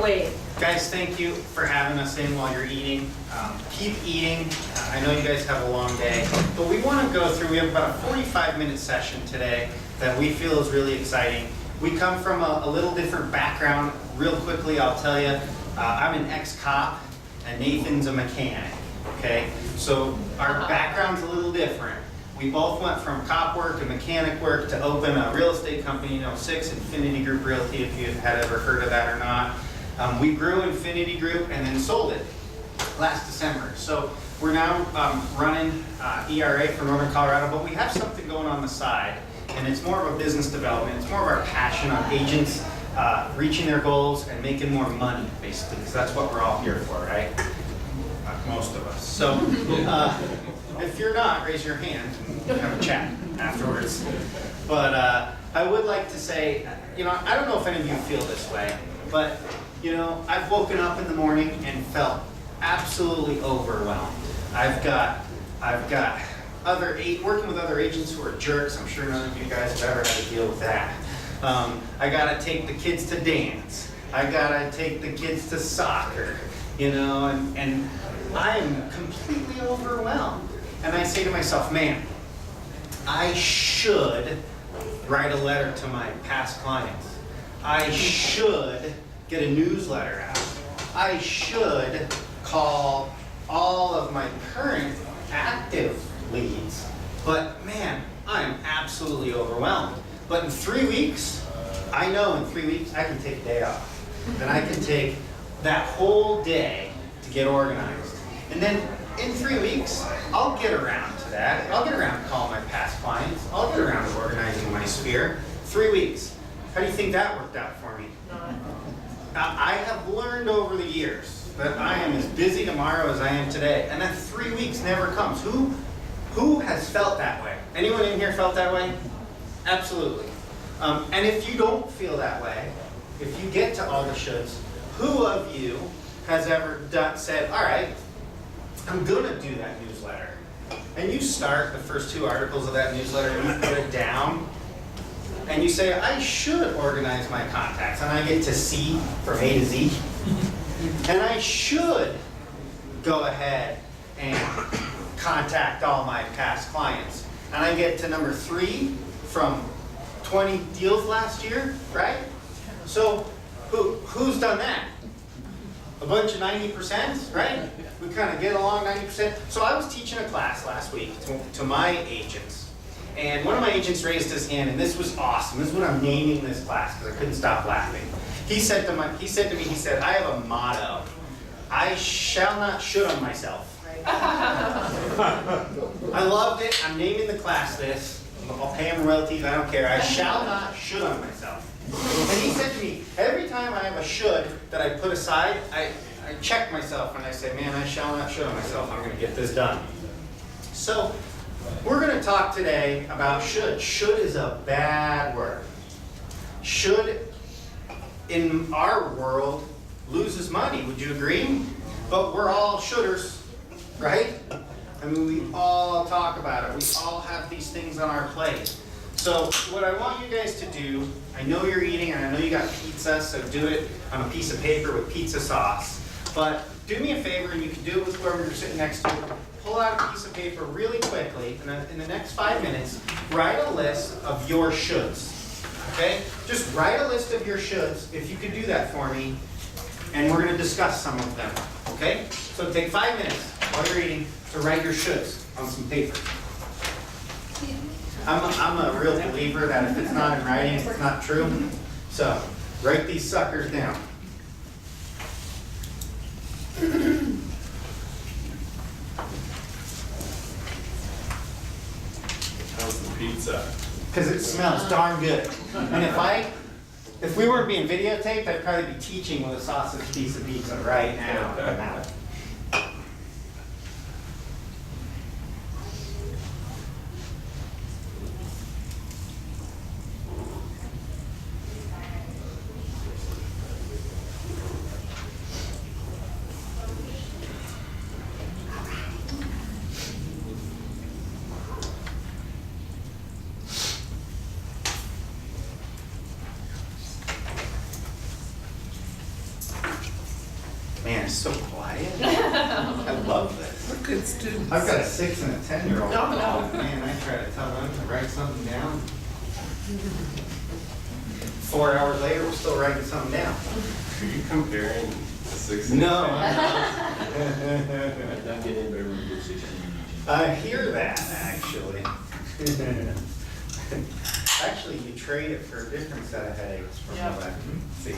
Wait. Guys, thank you for having us in while you're eating. Keep eating. I know you guys have a long day, but we want to go through, we have about a 45-minute session today that we feel is really exciting. We come from a little different background. Real quickly, I'll tell you, I'm an ex-cop and Nathan's a mechanic, okay? So our background's a little different. We both went from cop work and mechanic work to open a real estate company in 06, Infinity Group Realty, if you had ever heard of that or not. We grew Infinity Group and then sold it last December. So we're now running ERA for Northern Colorado, but we have something going on the side, and it's more of a business development. It's more of our passion on agents reaching their goals and making more money, basically, because that's what we're all here for, right? Most of us. So if you're not, raise your hand and we'll have a chat afterwards. But I would like to say, I don't know if any of you feel this way, but I've woken up in the morning and felt absolutely overwhelmed. I've got working with other agents who are jerks. I'm sure none of you guys have ever had to deal with that. I gotta take the kids to dance. I gotta take the kids to soccer, and I'm completely overwhelmed. And I say to myself, man, I should write a letter to my past clients. I should get a newsletter out. I should call all of my current active leads. But man, I'm absolutely overwhelmed. But in 3 weeks, I know in 3 weeks I can take a day off. And I can take that whole day to get organized. And then in 3 weeks, I'll get around to that. I'll get around to calling my past clients. I'll get around to organizing my sphere. 3 weeks. How do you think that worked out for me? I have learned over the years that I am as busy tomorrow as I am today, and that 3 weeks never comes. Who has felt that way? Anyone in here felt that way? Absolutely. And if you don't feel that way, if you get to all the shoulds, who of you has ever said, all right, I'm gonna do that newsletter, and you start the first 2 articles of that newsletter and you put it down, and you say, I should organize my contacts, and I get to C from A to Z, and I should go ahead and contact all my past clients, and I get to number 3 from 20 deals last year, right? So who's done that? A bunch of 90%, right? We kind of get along 90%. So I was teaching a class last week to my agents. And one of my agents raised his hand, and this was awesome. This is what I'm naming this class because I couldn't stop laughing. He said to me, I have a motto. I shall not should on myself. I loved it. I'm naming the class this. I'll pay him royalties, I don't care. I shall not should on myself. And he said to me, every time I have a should that I put aside, I check myself and I say, man, I shall not should on myself. I'm going to get this done. So we're going to talk today about should. Should is a bad word. Should, in our world, loses money. Would you agree? But we're all shoulders, right? I mean, we all talk about it. We all have these things on our plate. So what I want you guys to do, I know you're eating and I know you got pizza, so do it on a piece of paper with pizza sauce. But do me a favor, and you can do it with whoever you're sitting next to. Pull out a piece of paper really quickly, and in the next 5 minutes, write a list of your shoulds. Okay? Just write a list of your shoulds, if you could do that for me, and we're going to discuss some of them. Okay? So take 5 minutes while you're eating to write your shoulds on some paper. I'm a real believer that if it's not in writing, it's not true. So write these suckers down. How's the pizza? Because it smells darn good. And if we weren't being videotaped, I'd probably be teaching with a sausage piece of pizza right now. guys so quiet? I love this. We're good students. I've got a 6 and a 10-year-old. No, no. Oh, man, I try to tell them to write something down. 4 hours later, we're still writing something down. Are you comparing the 6 and No, 10? I'm not. Don't get in there when you get 16. I hear that, actually. Actually, you trade it for a different set of headaches from Yeah. what I see.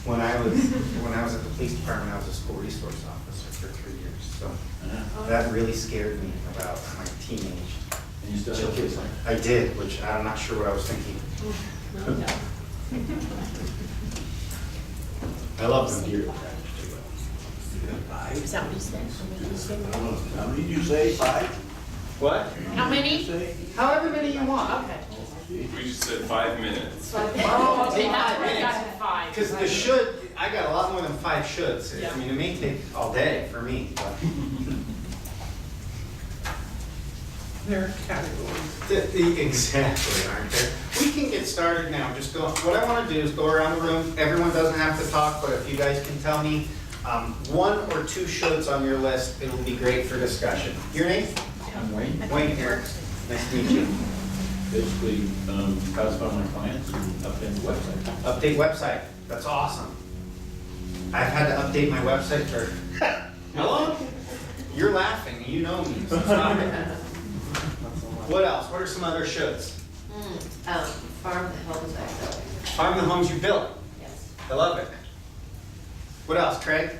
When I was at the police department, I was a school resource officer for 3 years, so that really scared me about my teenage And you still have kids, children. I did, which I'm not sure what I was thinking. I love them dearly. Is that what you said? How many did you say? 5? What? How many? Say? However many you want. Okay. We just said 5 minutes. Oh, okay, Take now 5 we got minutes. to 5. Because the should, I got a lot more than 5 shoulds. Yeah. I mean, it may take all day for me, but. There are categories. Exactly, aren't there? We can get started now, just go, what I wanna do is go around the room, everyone doesn't have to talk, but if you guys can tell me, 1 or 2 shoulds on your list, it'll be great for discussion. Your name? I'm Wayne. Wayne here. Nice to meet you. Basically, satisfy my clients and update the website. Update website, that's awesome. I've had to update my website for, how long? You're laughing, you know me, so stop it. What else? What are some other shoulds? Farm the homes I built, Farm the homes you built. yes. I love it. What else, Craig?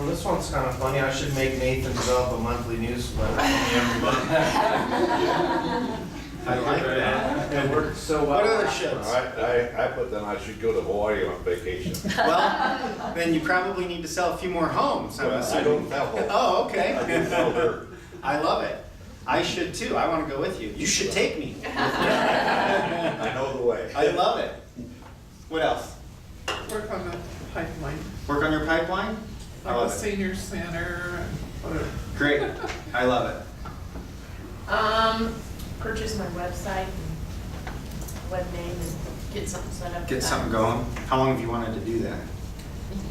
This one's kind of funny. I should make Nathan develop a monthly newsletter for me every month. I like that. It worked so well. What other shoulds? I put then I should go to Hawaii on vacation. Well, then you probably need to sell a few more homes, I'm I assuming. don't sell homes. Oh, I do okay. sell dirt. I love it. I should too. I want to go with you. You should take me. I know the way. I love it. What else? Work on the pipeline, Work on your pipeline? I like the love it. senior center and whatever. Great. I love it. Purchase my website, and web name, and get something set up. Get something going. How long have you wanted to do that?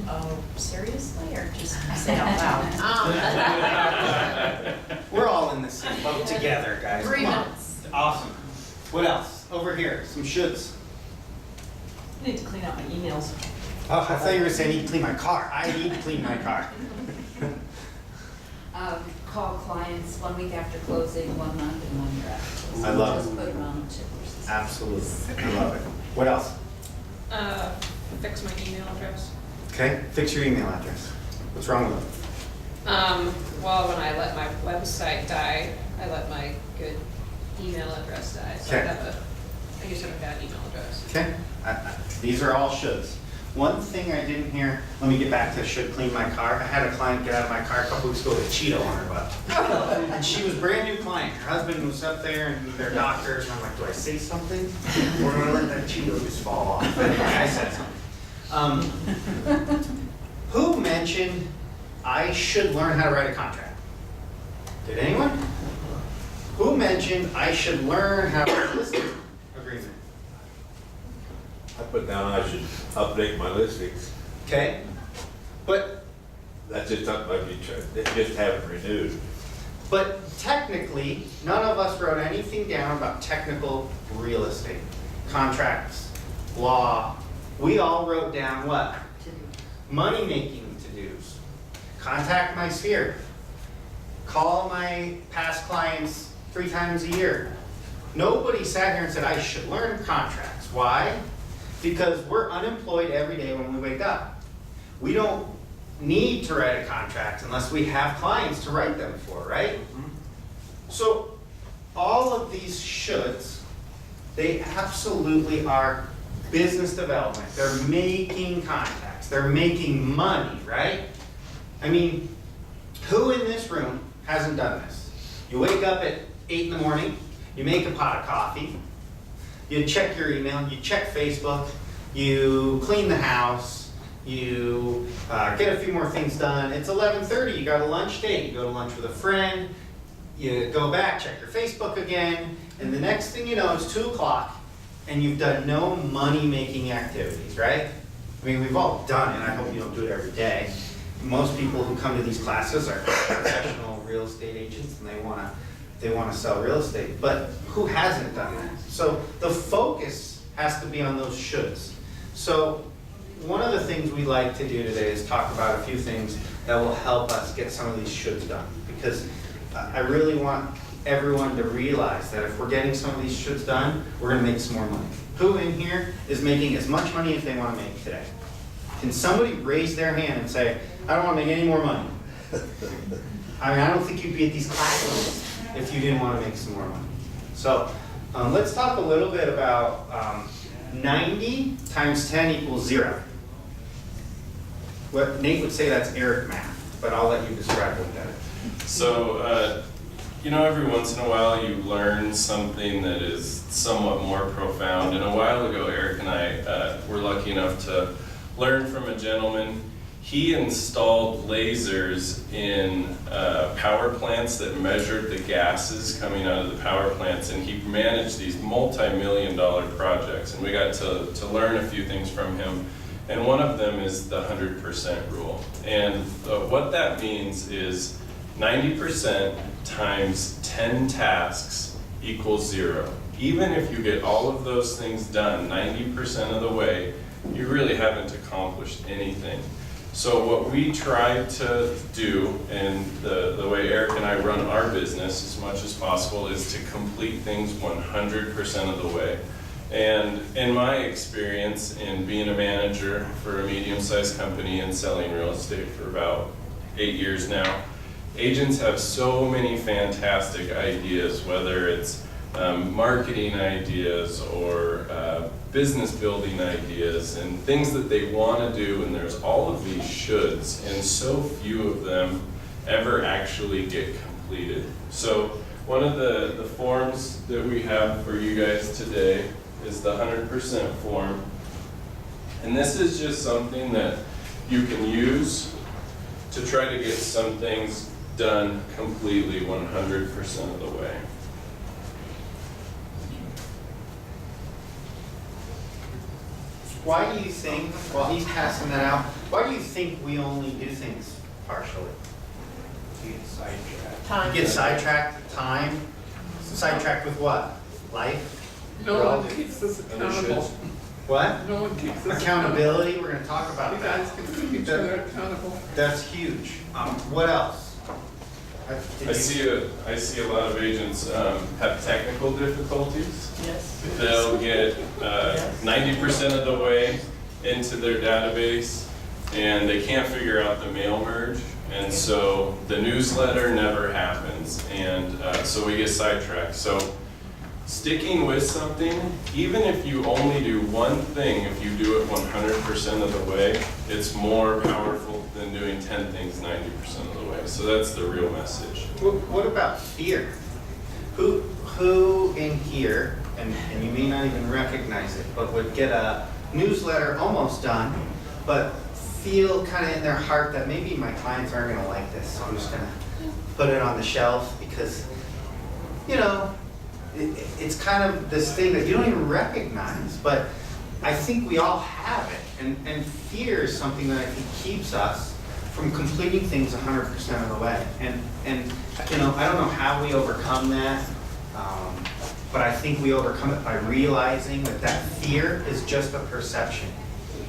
Oh, seriously, or just say out loud? We're all in the same boat together, guys. 3 Come on. minutes. Awesome. What else? Over here, some shoulds. I need to clean out my emails. Oh, I thought you were saying I need to clean my car. I need to clean my car. Call clients 1 week after closing, 1 month, and 1 year after closing. I love Just it. put them on chippers. Absolutely. I love it. What else? Fix my email address. Okay, fix your email address. What's wrong with it? Well, when I let my website die, I let my good email address die. So Okay. I used to have a bad email address. Okay, these are all shoulds. One thing I didn't hear, let me get back to should clean my car. I had a client get out of my car a couple weeks ago with a Cheeto on her butt. And she was a brand new client. Her husband was up there and they're doctors and I'm like, do I say something? Or do I let that Cheeto just fall off? Anyway, I said something. Who mentioned I should learn how to write a contract? Did anyone? Who mentioned I should learn how to write a listing agreement? I put down I should update my listings. Okay? But That's just something I'd be trying, they just haven't renewed. But technically, none of us wrote anything down about technical real estate, contracts, law. We all wrote down what? Money-making to-dos. Contact my sphere. Call my past clients 3 times a year. Nobody sat here and said, I should learn contracts. Why? Because we're unemployed every day when we wake up. We don't need to write a contract unless we have clients to write them for, right? So all of these shoulds, they absolutely are business development. They're making contacts. They're making money, right? I mean, who in this room hasn't done this? You wake up at 8 in the morning, you make a pot of coffee, you check your email, you check Facebook, you clean the house, you get a few more things done. It's 11:30, you got a lunch date, you go to lunch with a friend, you go back, check your Facebook again, and the next thing you know, it's 2 o'clock, and you've done no money-making activities, right? I mean, we've all done it, I hope you don't do it every day. Most people who come to these classes are professional real estate agents and they wanna sell real estate, but who hasn't done that? So the focus has to be on those shoulds. So one of the things we like to do today is talk about a few things that will help us get some of these shoulds done. Because I really want everyone to realize that if we're getting some of these shoulds done, we're gonna make some more money. Who in here is making as much money as they wanna make today? Can somebody raise their hand and say, I don't wanna make any more money? I mean, I don't think you'd be at these classes if you didn't wanna make some more money. So let's talk a little bit about 90 times 10 equals 0. What Nate would say that's Eric math, but I'll let you describe what that is. So, you know, every once in a while you learn something that is somewhat more profound. And a while ago, Eric and I were lucky enough to learn from a gentleman. He installed lasers in power plants that measured the gases coming out of the power plants, and he managed these multi-million-dollar projects. And we got to learn a few things from him. And one of them is the 100% rule. And what that means is 90% times 10 tasks equals 0. Even if you get all of those things done 90% of the way, you really haven't accomplished anything. So what we try to do, and the way Eric and I run our business as much as possible, is to complete things 100% of the way. And in my experience in being a manager for a medium-sized company and selling real estate for about 8 years now, agents have so many fantastic ideas, whether it's marketing ideas or business building ideas and things that they want to do, and there's all of these shoulds, and so few of them ever actually get completed. So one of the forms that we have for you guys today is the 100% form, and this is just something that you can use to try to get some things done completely 100% of the way. Why do you think, while he's passing that out, why do you think we only do things partially? You get sidetracked. Time. You get sidetracked, time, sidetracked with what? Life? No one keeps us accountable. What? No one keeps us Accountability, we're gonna talk about You that. guys can keep each other accountable. That's huge. What else? I see a lot of agents have technical difficulties. Yes. They'll get 90% of the way into their database and they can't figure out the mail merge, and so the newsletter never happens, and so we get sidetracked. So sticking with something, even if you only do one thing, if you do it 100% of the way, it's more powerful than doing 10 things 90% of the way. So that's the real message. What about fear? Who in here, and you may not even recognize it, but would get a newsletter almost done, but feel kind of in their heart that maybe my clients aren't gonna like this, so I'm just gonna put it on the shelf because, you know, it's kind of this thing that you don't even recognize, but I think we all have it, and fear is something that I think keeps us from completing things 100% of the way. And you know, I don't know how we overcome that, but I think we overcome it by realizing that that fear is just a perception,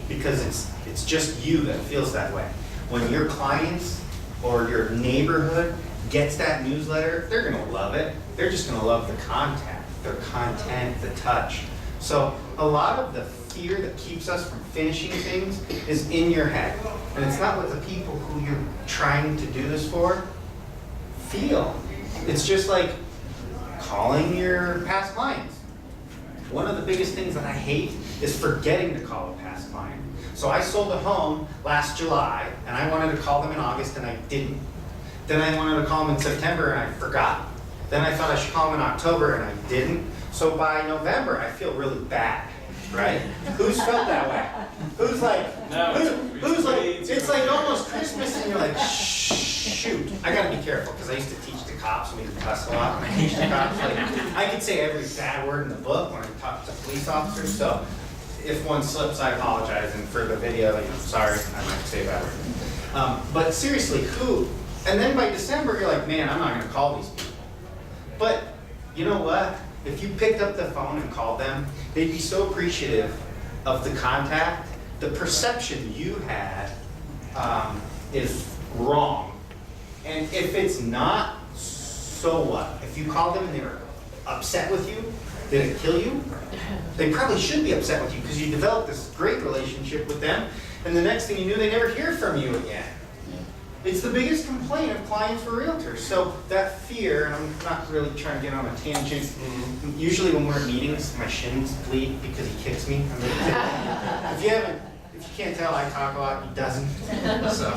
because it's just you that feels that way. When your clients or your neighborhood gets that newsletter, they're gonna love it. They're just gonna love the content, the touch. So a lot of the fear that keeps us from finishing things is in your head. And it's not what the people who you're trying to do this for feel. It's just like calling your past clients. One of the biggest things that I hate is forgetting to call a past client. So I sold a home last July, and I wanted to call them in August, and I didn't. Then I wanted to call them in September, and I forgot. Then I thought I should call them in October, and I didn't. So by November, I feel really bad right? Who's felt that way? Who's like, No, who's like, way too it's like much. almost Christmas and you're like, shoot. I gotta be careful, because I used to teach the cops, and we would cuss a lot when I teach the cops. Like, I could say every bad word in the book when I talk to police officers, so if one slips, I apologize, and for the video, sorry, I might say a bad word. But seriously, who? And then by December, you're like, man, I'm not gonna call these people. But you know what? If you picked up the phone and called them, they'd be so appreciative of the contact. The perception you had is wrong. And if it's not, so what? If you called them and they were upset with you, did it kill you? They probably should be upset with you because you developed this great relationship with them, and the next thing you knew, they never hear from you again. It's the biggest complaint of clients for realtors. So that fear, and I'm not really trying to get on a tangent. Usually when we're at meetings, my shins bleed because he kicks me. If you can't tell, I talk a lot, he doesn't. So,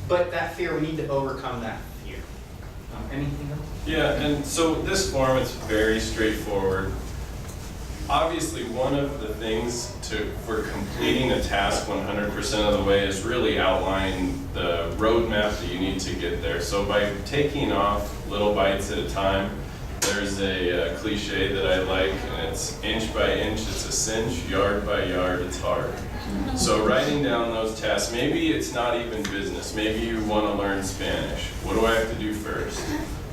but that fear, we need to overcome that fear. Anything else? Yeah, and so this form is very straightforward. Obviously, one of the things for completing a task 100% of the way is really outlining the roadmap that you need to get there. So by taking off little bites at a time, there's a cliche that I like, and it's inch by inch, it's a cinch, yard by yard, it's hard. So writing down those tasks, maybe it's not even business, maybe you want to learn Spanish. What do I have to do first?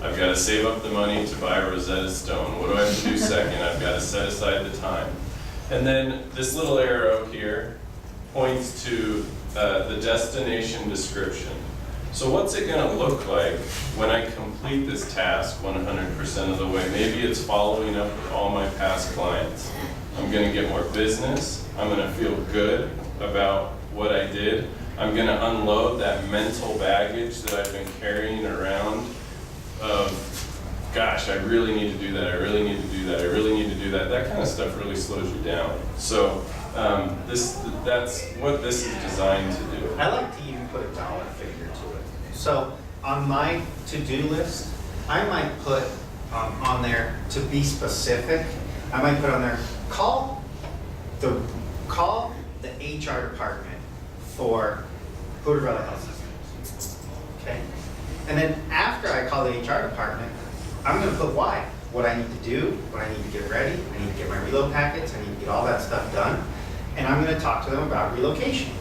I've got to save up the money to buy Rosetta Stone. What do I have to do second? I've got to set aside the time. And then this little arrow here points to the destination description. So what's it going to look like when I complete this task 100% of the way? Maybe it's following up with all my past clients. I'm going to get more business. I'm going to feel good about what I did. I'm going to unload that mental baggage that I've been carrying around of, gosh, I really need to do that, I really need to do that, I really need to do that. That kind of stuff really slows you down. So that's what this is designed to do. I like to even put a dollar figure to it. So on my to-do list, I might put on there, to be specific, I might put on there, call the HR department for Poudre Valley Health Systems. Okay? And then after I call the HR department, I'm going to put why. What I need to do, what I need to get ready, I need to get my reload packets, I need to get all that stuff done. And I'm going to talk to them about relocation.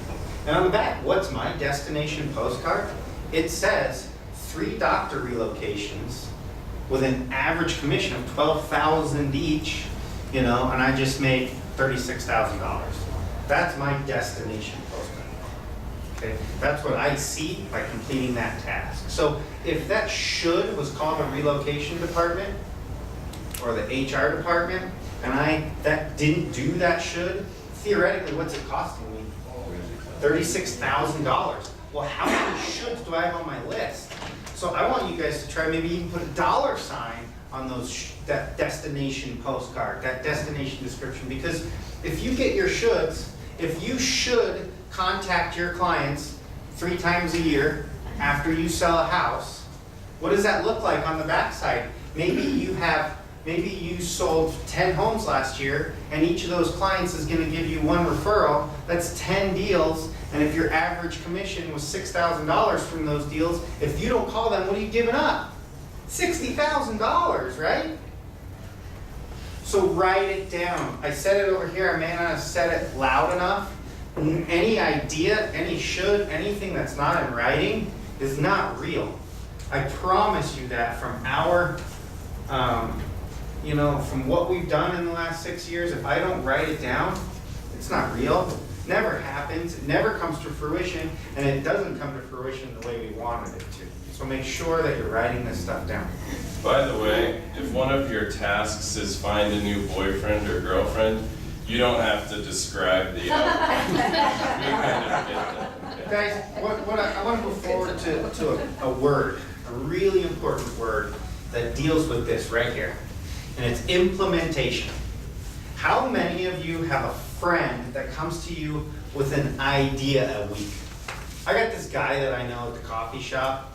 And on the back, what's my destination postcard? It says 3 doctor relocations with an average commission of $12,000 each, and I just made $36,000. That's my destination postcard. Okay, that's what I see by completing that task. So if that should was called the relocation department or the HR department, and that didn't do that should, theoretically, what's it costing me? $36,000. Well, how many shoulds do I have on my list? So I want you guys to try maybe even put a dollar sign on that destination postcard, that destination description, because if you get your shoulds, if you should contact your clients 3 times a year after you sell a house, what does that look like on the backside? Maybe you sold 10 homes last year, and each of those clients is going to give you 1 referral. That's 10 deals, and if your average commission was $6,000 from those deals, if you don't call them, what are you giving up? $60,000, right? So write it down. I said it over here. I may not have said it loud enough. Any idea, any should, anything that's not in writing is not real. I promise you that from our, from what we've done in the last 6 years, if I don't write it down, it's not real. It never happens. It never comes to fruition, and it doesn't come to fruition the way we wanted it to. So make sure that you're writing this stuff down. By the way, if one of your tasks is find a new boyfriend or girlfriend, you don't have to describe the outcome. We kind of get that. Okay. Guys, I want to go forward to a word, a really important word that deals with this right here, and it's implementation. How many of you have a friend that comes to you with an idea a week? I got this guy that I know at the coffee shop.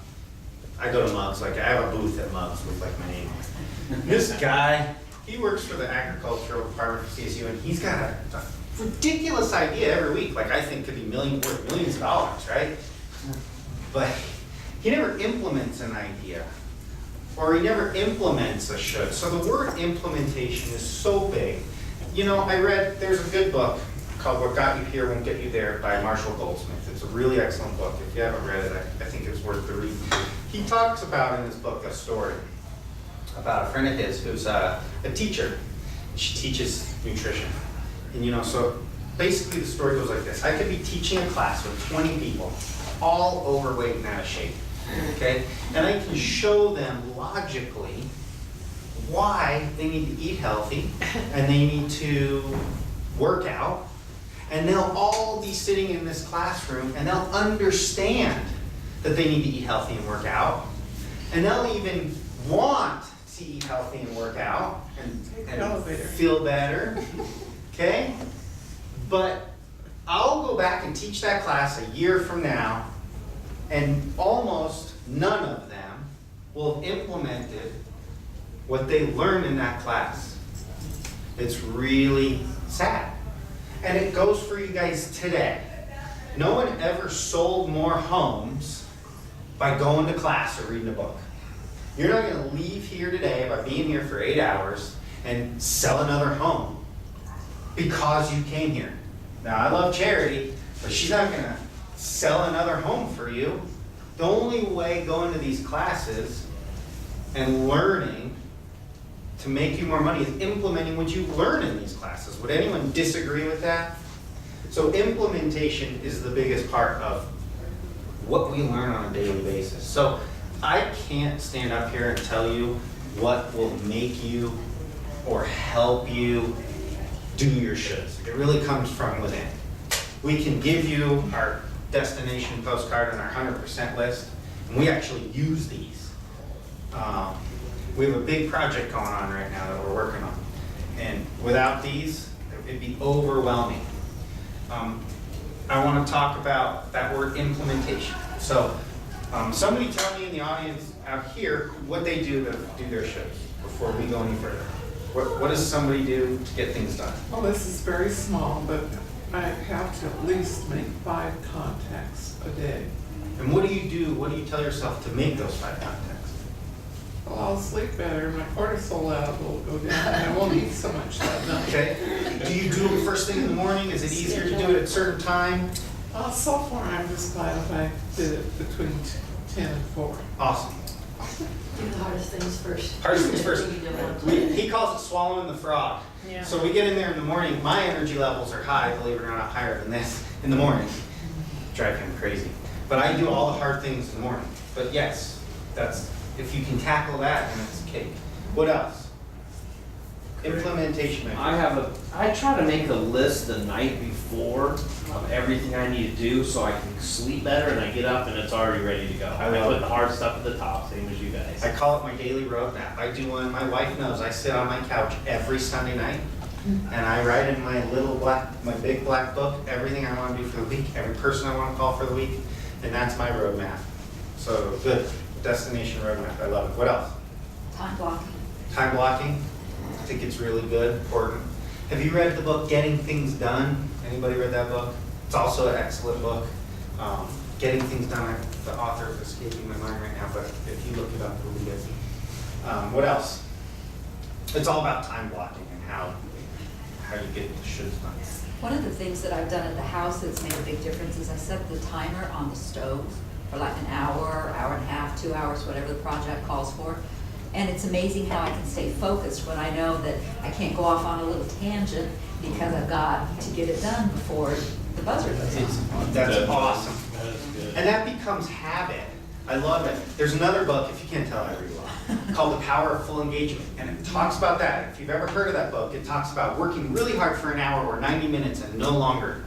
I go to Mugs, I have a booth at Mugs with my name on it. This guy he works for the agricultural department for CSU, and he's got a ridiculous idea every week, like I think could be worth millions of dollars, right? But he never implements an idea, or he never implements a should. So the word implementation is so big. You know, there's a good book called What Got You Here Won't Get You There by Marshall Goldsmith. It's a really excellent book. If you haven't read it, I think it's worth the read. He talks about in his book a story about a friend of his who's a teacher. She teaches nutrition. And you know, so basically the story goes like this. I could be teaching a class with 20 people, all overweight and out of shape, okay? And I can show them logically why they need to eat healthy and they need to work out. And they'll all be sitting in this classroom and they'll understand that they need to eat healthy and work out. And they'll even want to eat healthy and work out and feel better, okay? But I'll go back and teach that class a year from now, and almost none of them will have implemented what they learned in that class. It's really sad. And it goes for you guys today. No one ever sold more homes by going to class or reading a book. You're not going to leave here today by being here for 8 hours and sell another home because you came here. Now, I love Charity, but she's not going to sell another home for you. The only way going to these classes and learning to make you more money is implementing what you learn in these classes. Would anyone disagree with that? So implementation is the biggest part of what we learn on a daily basis. So I can't stand up here and tell you what will make you or help you do your shoulds. It really comes from within. We can give you our destination postcard and our 100% list, and we actually use these. We have a big project going on right now that we're working on, and without these, it'd be overwhelming. I want to talk about that word implementation. So somebody tell me in the audience out here what they do to do their shoulds before we go any further. What does somebody do to get things done? Well, this is very small, but I have to at least make 5 contacts a day. And what do you do? What do you tell yourself to make those 5 contacts? Well, I'll sleep better, my cortisol level will go down, and I won't eat so much that night. Okay. Do you do it first thing in the morning? Is it easier to do it at a certain time? So far, I'm just glad if I did it between 10 and 4. Awesome. Do the hardest things first. Hardest things first. You don't want to. He calls it swallowing the frog. Yeah. So we get in there in the morning. My energy levels are high, believe it or not, higher than this in the morning. Drive him crazy. But I do all the hard things in the morning. But yes, if you can tackle that, then it's cake. What else? Implementation. I try to make a list the night before of everything I need to do so I can sleep better, and I get up and it's already ready to go. I put the hard stuff at the top, same as you guys. I call it my daily roadmap. I do one. My wife knows. I sit on my couch every Sunday night, and I write in my big black book, everything I want to do for the week, every person I want to call for the week, and that's my roadmap. So good. Destination roadmap. I love it. What else? Time blocking. Time blocking. I think it's really good, important. Have you read the book Getting Things Done? Anybody read that book? It's also an excellent book. Getting Things Done, the author is escaping my mind right now, but if you look it up, it'll be good. What else? It's all about time blocking and how you get the shoulds done. One of the things that I've done at the house that's made a big difference is I set the timer on the stove for like an hour, hour and a half, 2 hours, whatever the project calls for. And it's amazing how I can stay focused when I know that I can't go off on a little tangent because I've got to get it done before the buzzer goes on. That's awesome. That is good. And that becomes habit. I love it. There's another book, if you can't tell, I read a lot, called The Power of Full Engagement. And it talks about that. If you've ever heard of that book, it talks about working really hard for an hour or 90 minutes and no longer.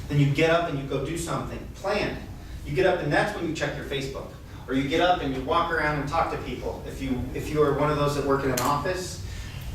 Then you get up and you go do something planned. You get up and that's when you check your Facebook. Or you get up and you walk around and talk to people. If you are one of those that work in an office,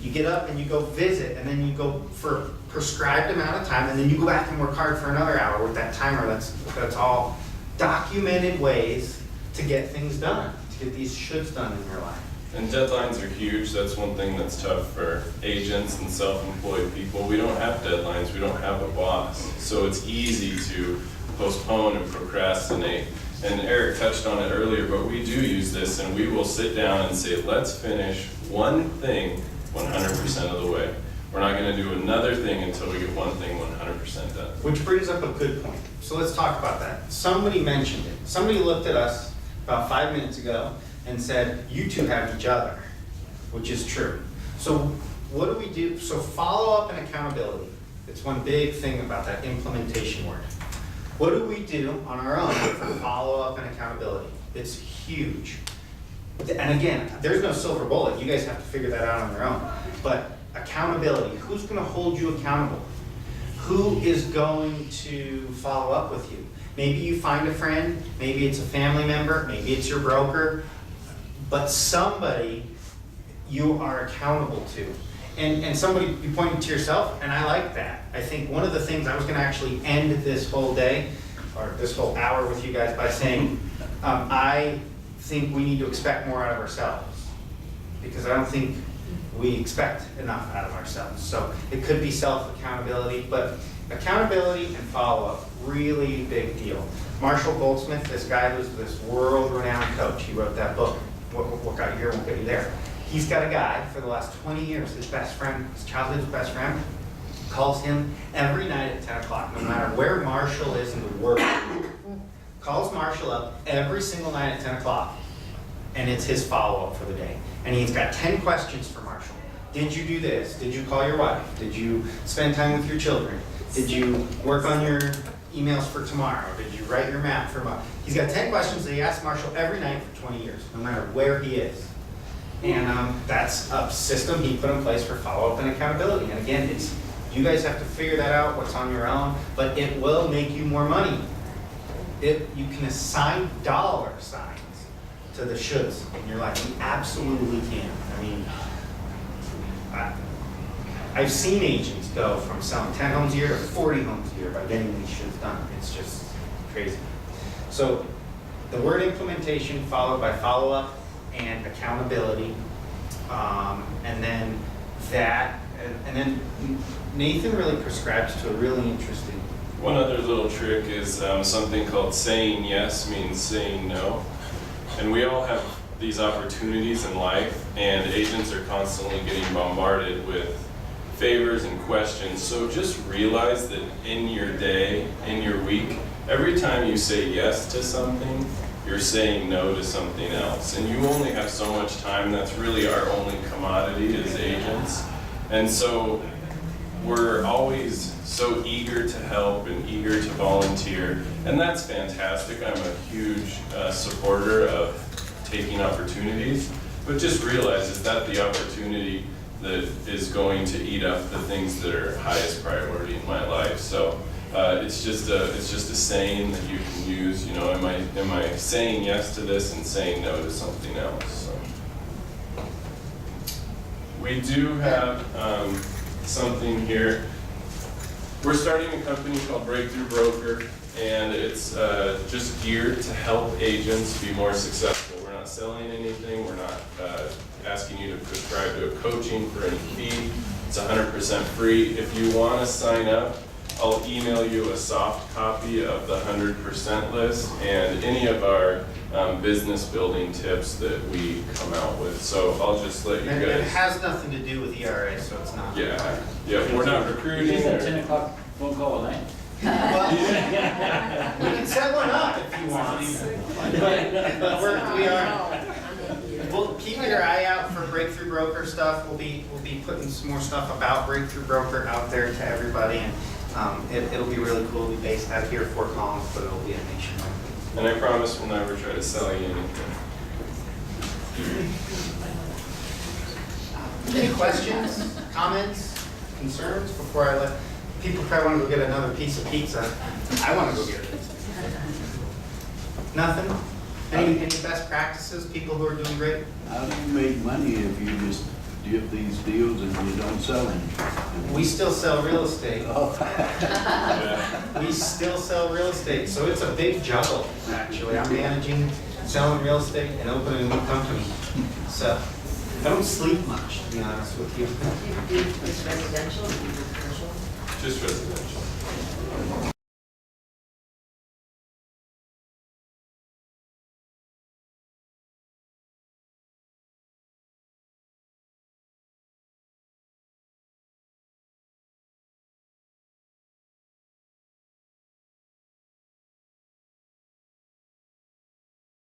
you get up and you go visit, and then you go for a prescribed amount of time, and then you go back and work hard for another hour with that timer. That's all documented ways to get things done, to get these shoulds done in your life. And deadlines are huge. That's one thing that's tough for agents and self-employed people. We don't have deadlines. We don't have a boss. So it's easy to postpone and procrastinate. And Eric touched on it earlier, but we do use this, and we will sit down and say, let's finish one thing 100% of the way. We're not gonna do another thing until we get one thing 100% done. Which brings up a good point. So let's talk about that. Somebody mentioned it. Somebody looked at us about 5 minutes ago and said, you two have each other, which is true. So what do we do? So follow up and accountability. It's one big thing about that implementation word. What do we do on our own for follow up and accountability? It's huge. And again, there's no silver bullet. You guys have to figure that out on your own. But accountability, who's gonna hold you accountable? Who is going to follow up with you? Maybe you find a friend, maybe it's a family member, maybe it's your broker, but somebody you are accountable to. And somebody, you pointed to yourself, and I like that. I think one of the things, I was gonna actually end this whole day, or this whole hour with you guys by saying, I think we need to expect more out of ourselves. Because I don't think we expect enough out of ourselves. So it could be self-accountability, but accountability and follow-up, really big deal. Marshall Goldsmith, this guy who's this world-renowned coach, he wrote that book, What Got You Here Won't Get You There. He's got a guy for the last 20 years, his best friend, his childhood's best friend, calls him every night at 10 o'clock, no matter where Marshall is in the world. Calls Marshall up every single night at 10 o'clock, and it's his follow-up for the day. And he's got 10 questions for Marshall. Did you do this? Did you call your wife? Did you spend time with your children? Did you work on your emails for tomorrow? Did you write your map for tomorrow? He's got 10 questions that he asks Marshall every night for 20 years, no matter where he is. And that's a system he put in place for follow-up and accountability. And again, it's you guys have to figure that out, what's on your own, but it will make you more money. You can assign dollar signs to the shoulds in your life. You absolutely can. I mean, I've seen agents go from selling 10 homes a year to 40 homes a year by getting these shoulds done. It's just crazy. So the word implementation followed by follow-up and accountability, and then that, and then Nathan really prescribes to a really interesting. One other little trick is something called saying yes means saying no. And we all have these opportunities in life, and agents are constantly getting bombarded with favors and questions. So just realize that in your day, in your week, every time you say yes to something, you're saying no to something else. And you only have so much time. That's really our only commodity as agents. And so we're always so eager to help and eager to volunteer. And that's fantastic. I'm a huge supporter of taking opportunities. But just realize, is that the opportunity that is going to eat up the things that are highest priority in my life? So it's just a saying that you can use. You know, am I saying yes to this and saying no to something else? So we do have something here. We're starting a company called Breakthrough Broker, and it's just geared to help agents be more successful. We're not selling anything. We're not asking you to subscribe to a coaching for any fee. It's 100% free. If you want to sign up, I'll email you a soft copy of the 100% list and any of our business building tips that we come out with. So I'll just let you And guys. it has nothing to do with ERA, so it's not. Yeah, we're not recruiting. Is that or- 10 o'clock phone call at night? Well, we can set one up if you want. But we are. Well, keep your eye out for Breakthrough Broker stuff. We'll be putting some more stuff about Breakthrough Broker out there to everybody, and it'll be really cool. It'll be based out here, Fort Collins, but it'll be a nationwide. And I promise we'll never try to sell you anything. Any questions, comments, concerns before I let people probably want to go get another piece of pizza? I want to go get a pizza. Nothing? Any best practices? People who are doing great? How do you make money if you just give these deals and you don't sell them? We still sell real estate. Oh. Yeah. We still sell real estate, so it's a big juggle, actually. I'm managing selling real estate and opening a new company. So, I don't sleep much, to be honest with you. Do you do just residential, do you do commercial? Just residential.